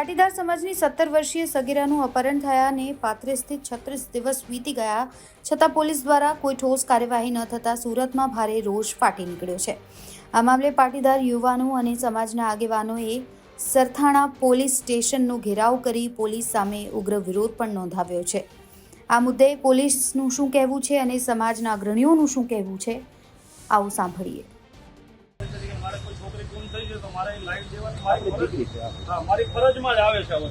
પાટીદાર સમાજની 17 વર્ષીય સગીરાનું અપહરણ થયાને 35 થી 36 દિવસ વીતી ગયા છતાં પોલીસ દ્વારા કોઈ ઠોસ કાર્યવાહી ન થતાં સુરતમાં ભારે રોષ ફાટી નીકળ્યો છે। આ મામલે પાટીદાર યુવાનો અને સમાજના આગેવાનોએ સરથાણા પોલીસ સ્ટેશનનો ઘેરાવ કરી પોલીસ સામે ઉગ્ર વિરોધ પણ નોંધાવ્યો છે। આ મુદ્દે પોલીસનું શું કહેવું છે અને સમાજના અગ્રણીઓનું શું કહેવું છે, આવો સાંભળીએ। મારી ફરજમાં જ આવે છે। હવે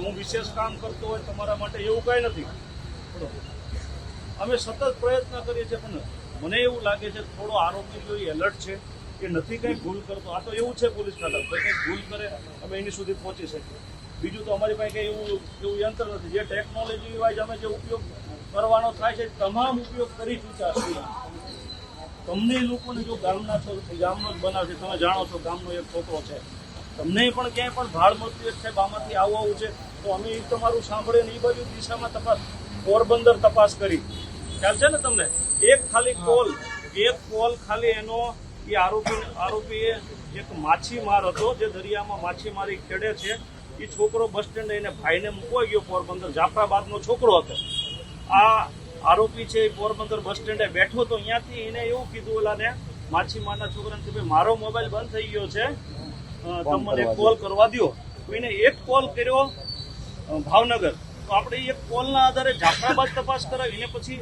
હું વિશેષ કામ કરતો હોય તમારા માટે એવું કંઈ નથી। અમે સતત પ્રયત્ન કરીએ છીએ, પણ મને એવું લાગે છે થોડો આરોપી જો એલર્ટ છે કે નથી કંઈ ભૂલ કરતો। આ તો એવું છે પોલીસ ખાતા, કોઈ કંઈક ભૂલ કરે અમે એની સુધી પહોંચી શકીએ। બીજું તો અમારી પાસે કંઈ એવું યંત્ર નથી। જે ટેકનોલોજી વાઇઝ અમે જે ઉપયોગ કરવાનો થાય છે તમામ ઉપયોગ કરી ચૂક્યા છીએ। તમને લોકોને જો ગામના છો, ગામનો જ બનાવ છે, તમે જાણો છો ગામનો એક છોકરો છે, તમને પણ ક્યાંય પણ ભાળ મળતી છે આમાંથી આવું છે તો અમે તમારું સાંભળીને એ બાજુ દિશામાં તપાસ, પોરબંદર તપાસ કરી, ખ્યાલ છે ને તમને? એક કોલ ખાલી એનો એ આરોપીએ એક માછીમાર હતો જે દરિયામાં માછીમારી ખેડે છે। એ છોકરો બસ સ્ટેન્ડે એને ભાઈને મૂકવા ગયો પોરબંદર, જાફરાબાદનો છોકરો હતો। આ આરોપી છે પોરબંદર બસ સ્ટેન્ડે બેઠો તો અહીંયાથી એને એવું કીધું ઓલાને, માછીમારના છોકરાને, કે ભાઈ મારો મોબાઈલ બંધ થઈ ગયો છે, તમને કોલ કરવા દો। તો એને એક કોલ કર્યો ભાવનગર, તો આપણે એક કોલના આધારે જાફરાબાદ તપાસ કરાવી, એને પછી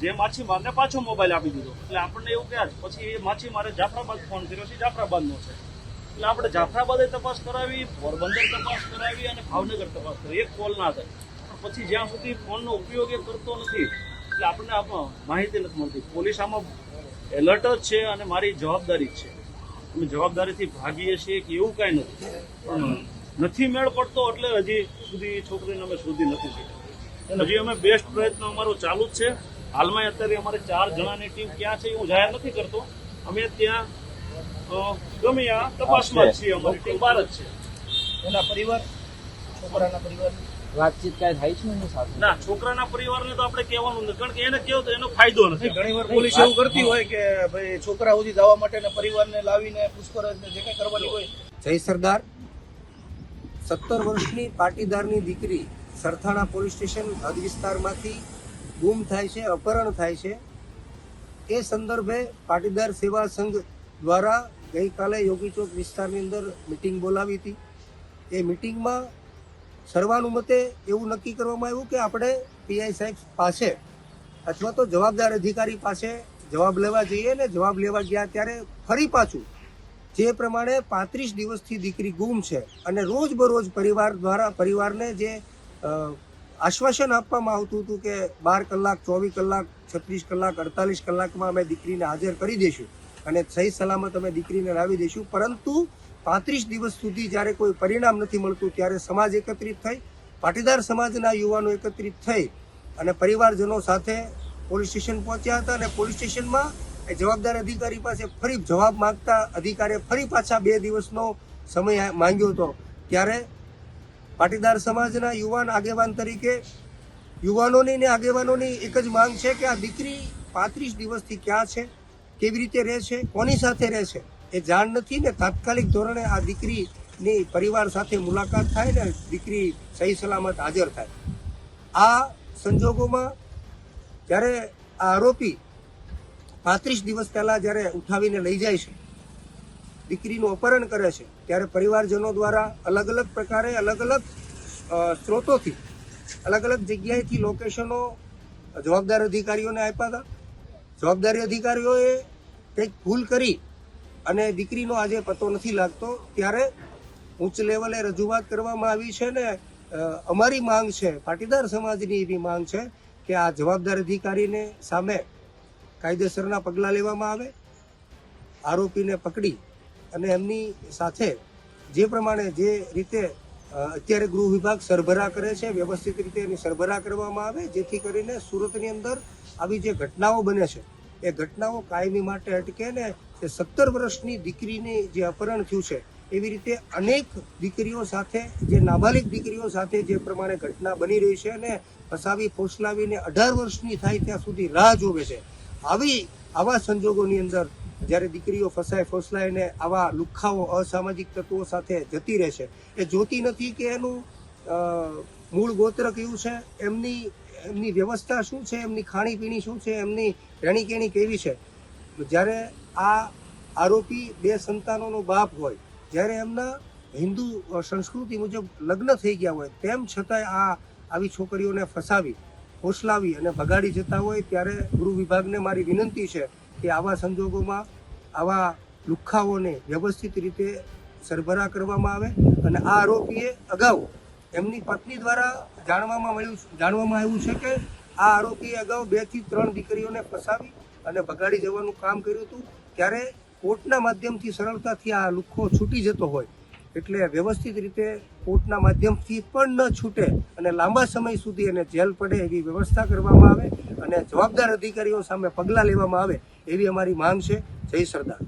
જે માછીમારને પાછો મોબાઈલ આપી દીધો। એટલે આપણને એવું કે પછી એ માછીમારે જાફરાબાદ ફોન કર્યો છે, જાફરાબાદનો છે। એટલે આપણે જાફરાબાદે તપાસ કરાવી, પોરબંદર તપાસ કરાવી અને ભાવનગર તપાસ કરી એક કોલના આધારે। પછી જ્યાં સુધી ફોનનો ઉપયોગ એ કરતો નથી એટલે આપણને માહિતી નથી મળતી। પોલીસ આમાં એલર્ટ જ છે અને મારી જવાબદારી જ છે। અમે જવાબદારીથી ભાગીએ છીએ કે એવું કાંઈ નથી, પણ નથી મેળ પડતો એટલે હજી સુધી છોકરીને અમે શોધી નથી શક્યા। હજી અમે બેસ્ટ પ્રયત્ન અમારો ચાલુ જ છે। હાલમાં અત્યારે અમારે 4 જણાની ટીમ ક્યાં છે હું જાહેર નથી કરતો, અમે ત્યાં ગમે આ તપાસમાં જ છીએ, અમારી ટીમ બહાર જ છે। એના પરિવાર, છોકરાના પરિવાર વાતચીત કાંઈ થાય છે એની સાથે? ના, છોકરાના પરિવારને તો આપણે કહેવાનું નથી, કારણ કે એને કેવું તો એનો ફાયદો નથી। ઘણીવાર પોલીસ એવું કરતી હોય કે ભાઈ છોકરા સુધી જવા માટે પરિવારને લાવીને પૂછપરછ જે કંઈ કરવાની હોય। જય સરદાર। 17 વર્ષની પાટીદારની દીકરી સરથાણા પોલીસ સ્ટેશન હદ વિસ્તારમાંથી ગુમ થાય છે, અપહરણ થાય છે। એ સંદર્ભે પાટીદાર સેવા સંઘ દ્વારા ગઈકાલે યોગી ચોક વિસ્તારની અંદર મિટિંગ બોલાવી હતી। એ મિટિંગમાં સર્વાનુમતે એવું નક્કી કરવામાં આવ્યું કે આપણે પીઆઈ સાહેબ પાસે અથવા તો જવાબદાર અધિકારી પાસે જવાબ લેવા જઈએ ને જવાબ લેવા ગયા ત્યારે ફરી પાછું જે પ્રમાણે 35 દિવસથી દીકરી ગુમ છે અને રોજબરોજ પરિવાર દ્વારા પરિવારને જે આશ્વાસન આપવામાં આવતું હતું કે 12 કલાક, 24 કલાક, 36 કલાક, 48 કલાકમાં અમે દીકરીને હાજર કરી દઈશું અને સહી સલામત અમે દીકરીને લાવી દઈશું, પરંતુ 35 દિવસ સુધી જ્યારે કોઈ પરિણામ નથી મળતું ત્યારે સમાજ એકત્રિત થઈ, પાટીદાર સમાજના યુવાનો એકત્રિત થઈ અને પરિવારજનો સાથે પોલીસ સ્ટેશન પહોંચ્યા હતા। અને પોલીસ સ્ટેશનમાં એ જવાબદાર અધિકારી પાસે ફરી જવાબ માંગતા અધિકારીએ ફરી પાછા 2 દિવસનો સમય માંગ્યો હતો। ત્યારે પાટીદાર સમાજના યુવાન આગેવાન તરીકે યુવાનોની ને આગેવાનોની એક જ માંગ છે કે આ દીકરી 35 દિવસથી ક્યાં છે, કેવી રીતે રહે છે, કોની સાથે રહે છે એ જાણ નથી ને તાત્કાલિક ધોરણે આ દીકરીની પરિવાર સાથે મુલાકાત થાય ને દીકરી સહી સલામત હાજર થાય। આ સંજોગોમાં જ્યારે આ આરોપી 35 દિવસ પહેલાં જ્યારે ઉઠાવીને લઈ જાય છે, દીકરીનું અપહરણ કરે છે, ત્યારે પરિવારજનો દ્વારા અલગ અલગ પ્રકારે અલગ અલગ સ્ત્રોતોથી અલગ અલગ જગ્યાએથી લોકેશનો જવાબદાર અધિકારીઓને આપ્યા હતા। જવાબદારી અધિકારીઓએ કંઈક ભૂલ કરી અને દીકરીનો આજે પતો નથી લાગતો, ત્યારે ઉચ્ચ લેવલે રજૂઆત કરવામાં આવી છે ને અમારી માંગ છે, પાટીદાર સમાજની એવી માંગ છે કે આ જવાબદાર અધિકારીને સામે કાયદેસરના પગલાં લેવામાં આવે, આરોપીને પકડી અને એમની સાથે જે પ્રમાણે જે રીતે અત્યારે ગૃહ વિભાગ સરભરા કરે છે વ્યવસ્થિત રીતે એની સરભરા કરવામાં આવે, જેથી કરીને સુરતની અંદર આવી જે ઘટનાઓ બને છે એ ઘટનાઓ કાયમી માટે અટકે ને એ 17 વર્ષની દીકરીની જે અપહરણ થયું છે એવી રીતે અનેક દીકરીઓ સાથે, જે નાબાલિગ દીકરીઓ સાથે જે પ્રમાણે ઘટના બની રહી છે અને ફસાવી ફોસલાવીને 18 વર્ષની થાય ત્યાં સુધી રાહ જોવે છે, આવા સંજોગોની અંદર જ્યારે દીકરીઓ ફસાઈને આવા લુખ્ખાઓ અસામાજિક તત્વો સાથે જતી રહેશે, એ જોતી નથી કે એનું મૂળ ગોત્ર કયું છે, એમની વ્યવસ્થા શું છે, એમની ખાણીપીણી શું છે, એમની રહેણીકેણી કેવી છે. જ્યારે આ આરોપી 2 સંતાનોનો બાપ હોય, જ્યારે એમના હિન્દુ સંસ્કૃતિ મુજબ લગ્ન થઈ ગયા હોય, તેમ છતાંય આવી છોકરીઓને ફસાવી, ફોસલાવી અને ભગાડી જતા હોય, ત્યારે ગૃહ વિભાગને મારી વિનંતી છે કે આવા સંજોગોમાં આવા લુખ્ખાઓને વ્યવસ્થિત રીતે સરભરા કરવામાં આવે. અને આ આરોપીએ અગાઉ એમની પત્ની દ્વારા જાણવામાં આવ્યું છે કે આ આરોપીએ અગાઉ 2 થી 3 દીકરીઓને ફસાવી અને ભગાડી જવાનું કામ કર્યું હતું. ત્યારે કોર્ટના માધ્યમથી સરળતાથી આ લુખ્ખો છૂટી જતો હોય, એટલે વ્યવસ્થિત રીતે કોર્ટના માધ્યમથી પણ ન છૂટે અને લાંબા સમય સુધી એને જેલ પડે એવી વ્યવસ્થા કરવામાં આવે અને જવાબદાર અધિકારીઓ સામે પગલાં લેવામાં આવે એવી અમારી માંગ છે. જય સરદાર.